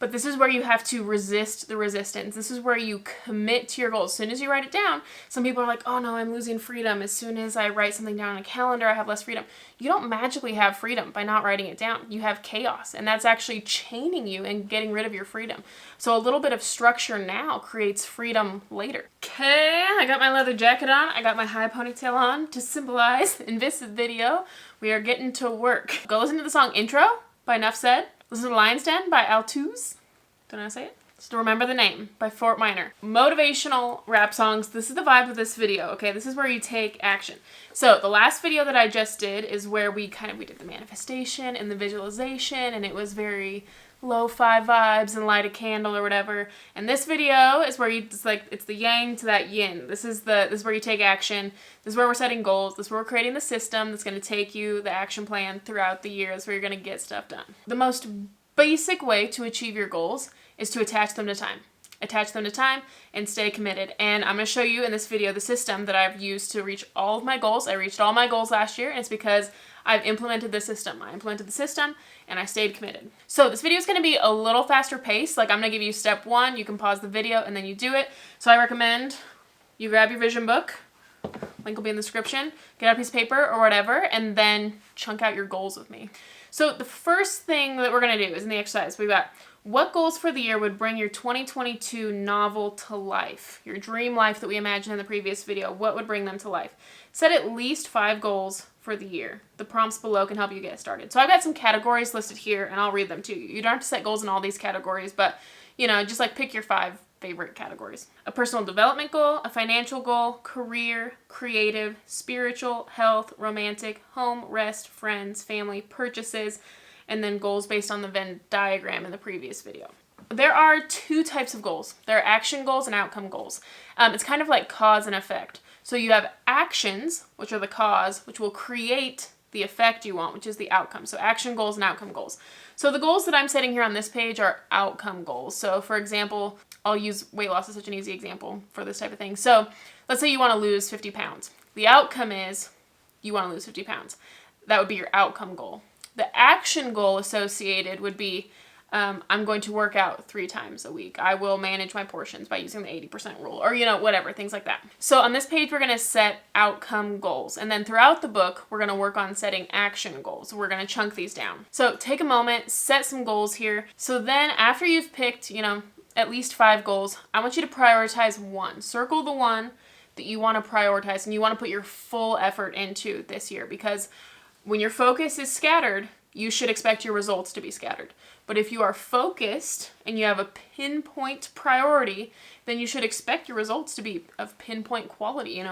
But this is where you have to resist the resistance. This is where you commit to your goals. As soon as you write it down, some people are like, oh no, I'm losing freedom. As soon as I write something down on a calendar, I have less freedom. You don't magically have freedom by not writing it down. You have chaos, and that's actually chaining you and getting rid of your freedom. So a little bit of structure now creates freedom later. Okay, I got my leather jacket on. I got my high ponytail on to symbolize in this video. We are getting to work. Go listen to the song Intro by Nuff Said. Listen to Lion's Den by Altuz. Don't know how to say it. Just Remember the Name by Fort Minor. Motivational rap songs. This is the vibe of this video, okay? This is where you take action. So the last video that I just did is where we did the manifestation and the visualization, and it was very lo-fi vibes and light a candle or whatever. And this video is where it's the yang to that yin. This is where you take action. This is where we're setting goals. This is where we're creating the system that's going to take you the action plan throughout the year. That's where you're going to get stuff done. The most basic way to achieve your goals is to attach them to time. Attach them to time and stay committed. And I'm going to show you in this video the system that I've used to reach all of my goals. I reached all my goals last year, and it's because I've implemented the system. I implemented the system and I stayed committed. So this video is going to be a little faster paced. Like, I'm going to give you step one. You can pause the video and then you do it. So I recommend you grab your vision book. Link will be in the description. Get out a piece of paper or whatever, and then chunk out your goals with me. So the first thing that we're going to do is in the exercise, we've got what goals for the year would bring your 2022 novel to life? Your dream life that we imagined in the previous video, what would bring them to life? Set at least 5 goals for the year. The prompts below can help you get started. So I've got some categories listed here, and I'll read them to you. You don't have to set goals in all these categories, but, just pick your 5 favorite categories. A personal development goal, a financial goal, career, creative, spiritual, health, romantic, home, rest, friends, family, purchases, and then goals based on the Venn diagram in the previous video. There are 2 types of goals. There are action goals and outcome goals. It's kind of like cause and effect. So you have actions, which are the cause, which will create the effect you want, which is the outcome. So action goals and outcome goals. So the goals that I'm setting here on this page are outcome goals. So for example, I'll use weight loss as such an easy example for this type of thing. So let's say you want to lose 50 pounds. The outcome is you want to lose 50 pounds. That would be your outcome goal. The action goal associated would be I'm going to work out 3 times a week. I will manage my portions by using the 80% rule, or, whatever, things like that. So on this page, we're going to set outcome goals. And then throughout the book, we're going to work on setting action goals. We're going to chunk these down. So take a moment, set some goals here. So then after you've picked, at least 5 goals, I want you to prioritize one. Circle the one that you want to prioritize and you want to put your full effort into this year, because when your focus is scattered, you should expect your results to be scattered. But if you are focused and you have a pinpoint priority, then you should expect your results to be of pinpoint quality,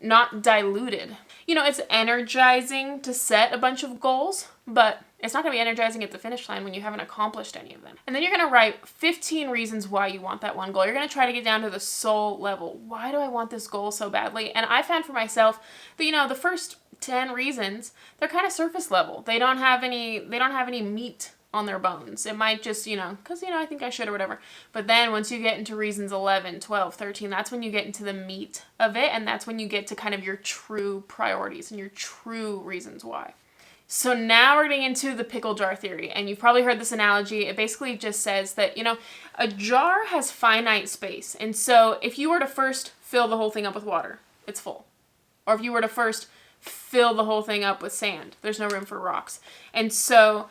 not diluted. It's energizing to set a bunch of goals, but it's not going to be energizing at the finish line when you haven't accomplished any of them. And then you're going to write 15 reasons why you want that one goal. You're going to try to get down to the soul level. Why do I want this goal so badly? And I found for myself that, the first 10 reasons, they're kind of surface level. They don't have any meat on their bones. It might just, because, I think I should or whatever. But then once you get into reasons 11, 12, 13, that's when you get into the meat of it. And that's when you get to kind of your true priorities and your true reasons why. So now we're getting into the pickle jar theory. And you've probably heard this analogy. It basically just says that, a jar has finite space. And so if you were to first fill the whole thing up with water, it's full. Or if you were to first fill the whole thing up with sand, there's no room for rocks. And so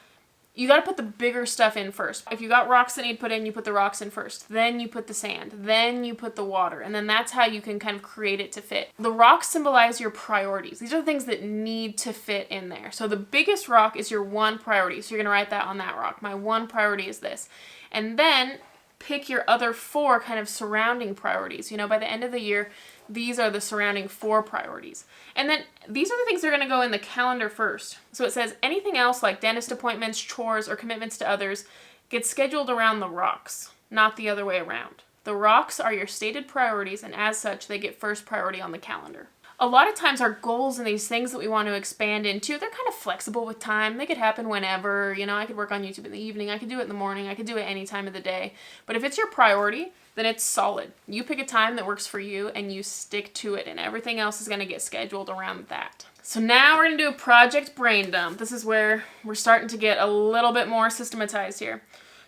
you got to put the bigger stuff in first. If you got rocks that need put in, you put the rocks in first. Then you put the sand. Then you put the water. And then that's how you can kind of create it to fit. The rocks symbolize your priorities. These are the things that need to fit in there. So the biggest rock is your one priority. So you're going to write that on that rock. My one priority is this. And then pick your other 4 kind of surrounding priorities. By the end of the year, these are the surrounding 4 priorities. And then these are the things that are going to go in the calendar first. So it says anything else like dentist appointments, chores, or commitments to others gets scheduled around the rocks, not the other way around. The rocks are your stated priorities, and as such, they get first priority on the calendar. A lot of times our goals and these things that we want to expand into, they're kind of flexible with time. They could happen whenever. I could work on YouTube in the evening. I could do it in the morning. I could do it any time of the day. But if it's your priority, then it's solid. You pick a time that works for you and you stick to it, and everything else is going to get scheduled around that. So now we're going to do a project brain dump. This is where we're starting to get a little bit more systematized here.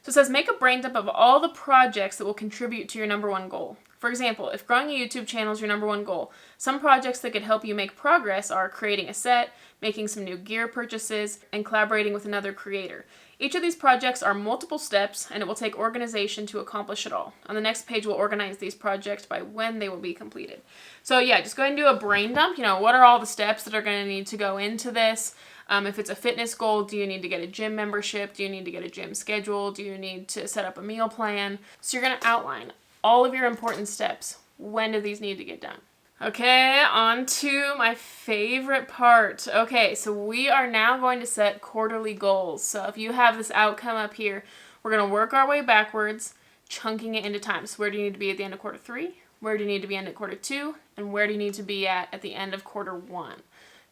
So it says make a brain dump of all the projects that will contribute to your number one goal. For example, if growing a YouTube channel is your number one goal, some projects that could help you make progress are creating a set, making some new gear purchases, and collaborating with another creator. Each of these projects are multiple steps, and it will take organization to accomplish it all. On the next page, we'll organize these projects by when they will be completed. So yeah, just go ahead and do a brain dump. What are all the steps that are going to need to go into this? If it's a fitness goal, do you need to get a gym membership? Do you need to get a gym schedule? Do you need to set up a meal plan? So you're going to outline all of your important steps. When do these need to get done? Okay, on to my favorite part. Okay, so we are now going to set quarterly goals. So if you have this outcome up here, we're going to work our way backwards, chunking it into time. So where do you need to be at the end of quarter 3? Where do you need to be at quarter 2? And where do you need to be at the end of quarter 1?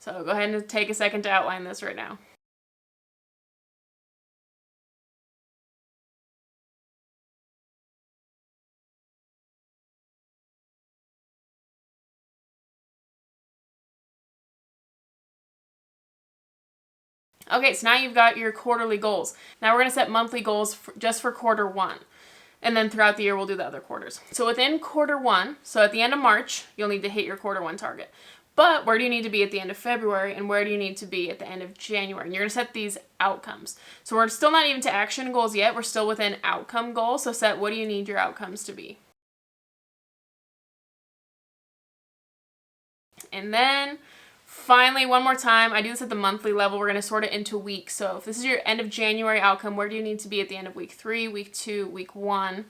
So go ahead and take a second to outline this right now. Okay, so now you've got your quarterly goals. Now we're going to set monthly goals just for quarter 1. And then throughout the year, we'll do the other quarters. So within quarter 1, so at the end of March, you'll need to hit your quarter 1 target. But where do you need to be at the end of February, and where do you need to be at the end of January? And you're going to set these outcomes. So we're still not even to action goals yet. We're still within outcome goals. So set what do you need your outcomes to be. And then finally, one more time, I do this at the monthly level. We're going to sort it into weeks. So if this is your end of January outcome, where do you need to be at the end of week 3, week 2, week 1?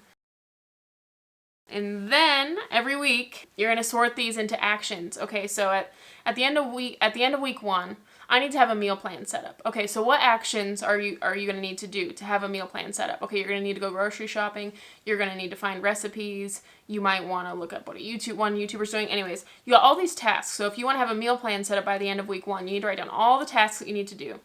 And then every week, you're going to sort these into actions. Okay, so at the end of week 1, I need to have a meal plan set up. Okay, so what actions are you going to need to do to have a meal plan set up? Okay, you're going to need to go grocery shopping. You're going to need to find recipes. You might want to look up what one YouTuber's doing. Anyways, you got all these tasks. So if you want to have a meal plan set up by the end of week 1, you need to write down all the tasks that you need to do.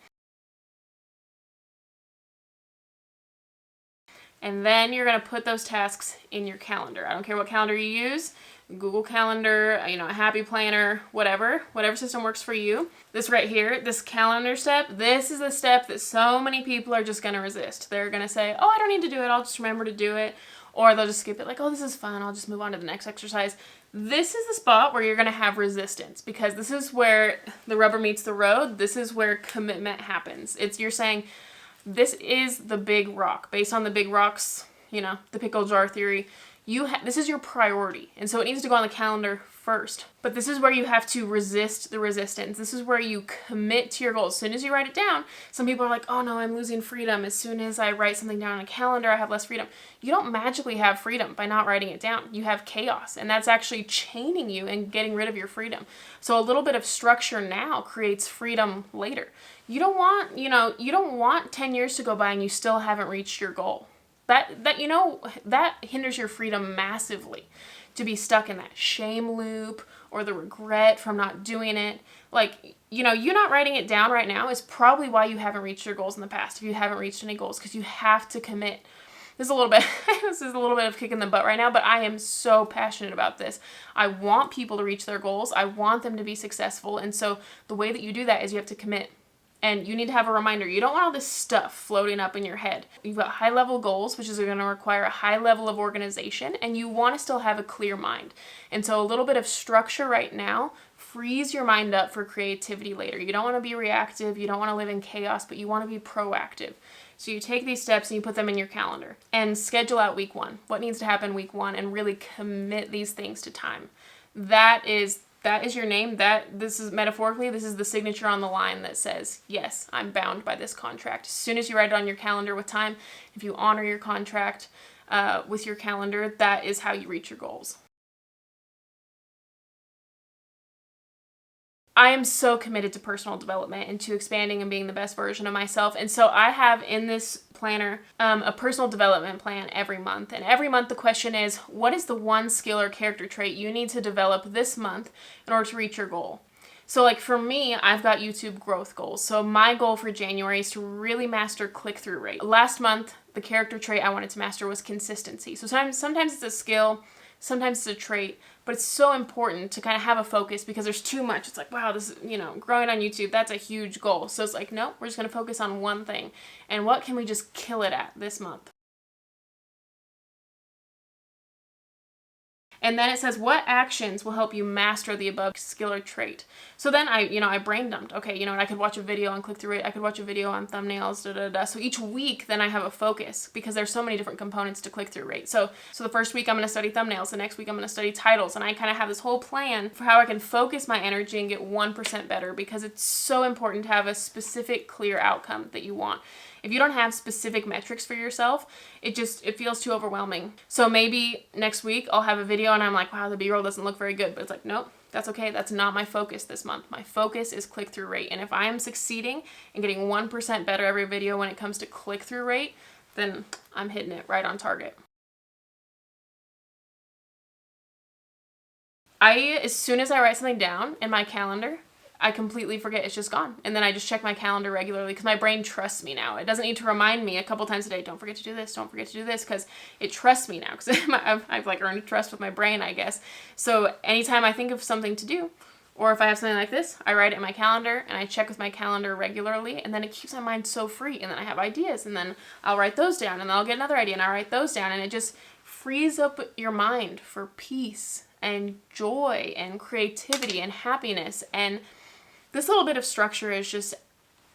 And then you're going to put those tasks in your calendar. I don't care what calendar you use, Google Calendar, a Happy Planner, whatever system works for you. This right here, this calendar step, this is the step that so many people are just going to resist. They're going to say, oh, I don't need to do it. I'll just remember to do it. Or they'll just skip it like, oh, this is fun. I'll just move on to the next exercise. This is the spot where you're going to have resistance because this is where the rubber meets the road. This is where commitment happens. You're saying, this is the big rock. Based on the big rocks, the pickle jar theory, this is your priority. And so it needs to go on the calendar first. But this is where you have to resist the resistance. This is where you commit to your goals. As soon as you write it down, some people are like, oh no, I'm losing freedom. As soon as I write something down on a calendar, I have less freedom. You don't magically have freedom by not writing it down. You have chaos, and that's actually chaining you and getting rid of your freedom. So a little bit of structure now creates freedom later. You don't want 10 years to go by and you still haven't reached your goal. That hinders your freedom massively. To be stuck in that shame loop or the regret from not doing it. You not writing it down right now is probably why you haven't reached your goals in the past. If you haven't reached any goals, because you have to commit. This is a little bit of kick in the butt right now, but I am so passionate about this. I want people to reach their goals. I want them to be successful. And so the way that you do that is you have to commit. And you need to have a reminder. You don't want all this stuff floating up in your head. You've got high-level goals, which is going to require a high level of organization, and you want to still have a clear mind. And so a little bit of structure right now frees your mind up for creativity later. You don't want to be reactive. You don't want to live in chaos, but you want to be proactive. So you take these steps and you put them in your calendar and schedule out week 1. What needs to happen week 1 and really commit these things to time. That is your name. This is metaphorically, this is the signature on the line that says, yes, I'm bound by this contract. As soon as you write it on your calendar with time, if you honor your contract with your calendar, that is how you reach your goals. I am so committed to personal development and to expanding and being the best version of myself. And so I have in this planner a personal development plan every month. And every month the question is, what is the one skill or character trait you need to develop this month in order to reach your goal? So for me, I've got YouTube growth goals. So my goal for January is to really master click-through rate. Last month, the character trait I wanted to master was consistency. So sometimes it's a skill, sometimes it's a trait, but it's so important to kind of have a focus because there's too much. It's like, wow, this is, growing on YouTube, that's a huge goal. So it's like, no, we're just going to focus on one thing. And what can we just kill it at this month? And then it says, what actions will help you master the above skill or trait? So then I brain dumped. Okay, I could watch a video on click-through rate. I could watch a video on thumbnails, So each week, then I have a focus because there's so many different components to click-through rate. So the first week I'm going to study thumbnails. The next week I'm going to study titles. And I kind of have this whole plan for how I can focus my energy and get 1% better, because it's so important to have a specific, clear outcome that you want. If you don't have specific metrics for yourself, it feels too overwhelming. So maybe next week I'll have a video and I'm like, wow, the B-roll doesn't look very good. But it's like, nope, that's okay. That's not my focus this month. My focus is click-through rate. And if I am succeeding and getting 1% better every video when it comes to click-through rate, then I'm hitting it right on target. As soon as I write something down in my calendar, I completely forget. It's just gone. And then I just check my calendar regularly because my brain trusts me now. It doesn't need to remind me a couple times a day, don't forget to do this, don't forget to do this, because it trusts me now. Because I've like earned trust with my brain, I guess. So anytime I think of something to do, or if I have something like this, I write it in my calendar and I check with my calendar regularly, and then it keeps my mind so free. And then I have ideas, and then I'll write those down, and then I'll get another idea and I'll write those down, and it just frees up your mind for peace and joy and creativity and happiness. And this little bit of structure has just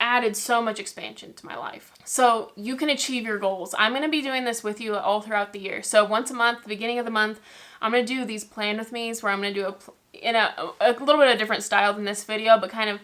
added so much expansion to my life. So you can achieve your goals. I'm going to be doing this with you all throughout the year. So once a month, the beginning of the month, I'm going to do these plan with me's where I'm going to do in a little bit of a different style than this video, but kind of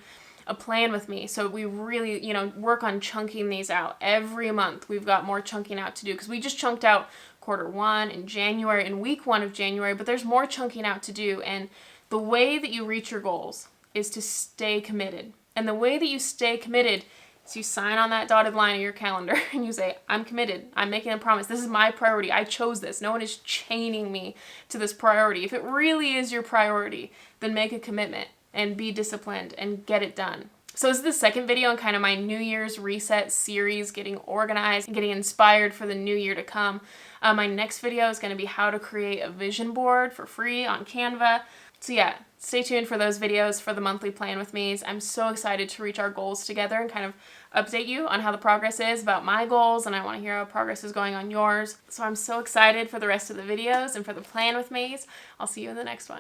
a plan with me. So we really, work on chunking these out. Every month we've got more chunking out to do, because we just chunked out Q1 in January, in week 1 of January, but there's more chunking out to do. And the way that you reach your goals is to stay committed. And the way that you stay committed is you sign on that dotted line in your calendar and you say, I'm committed. I'm making a promise. This is my priority. I chose this. No one is chaining me to this priority. If it really is your priority, then make a commitment and be disciplined and get it done. So this is the second video in kind of my New Year's reset series, getting organized and getting inspired for the new year to come. My next video is going to be how to create a vision board for free on Canva. So yeah, stay tuned for those videos for the monthly plan with me's. I'm so excited to reach our goals together and kind of update you on how the progress is about my goals, and I want to hear how progress is going on yours. So I'm so excited for the rest of the videos and for the plan with me's. I'll see you in the next one.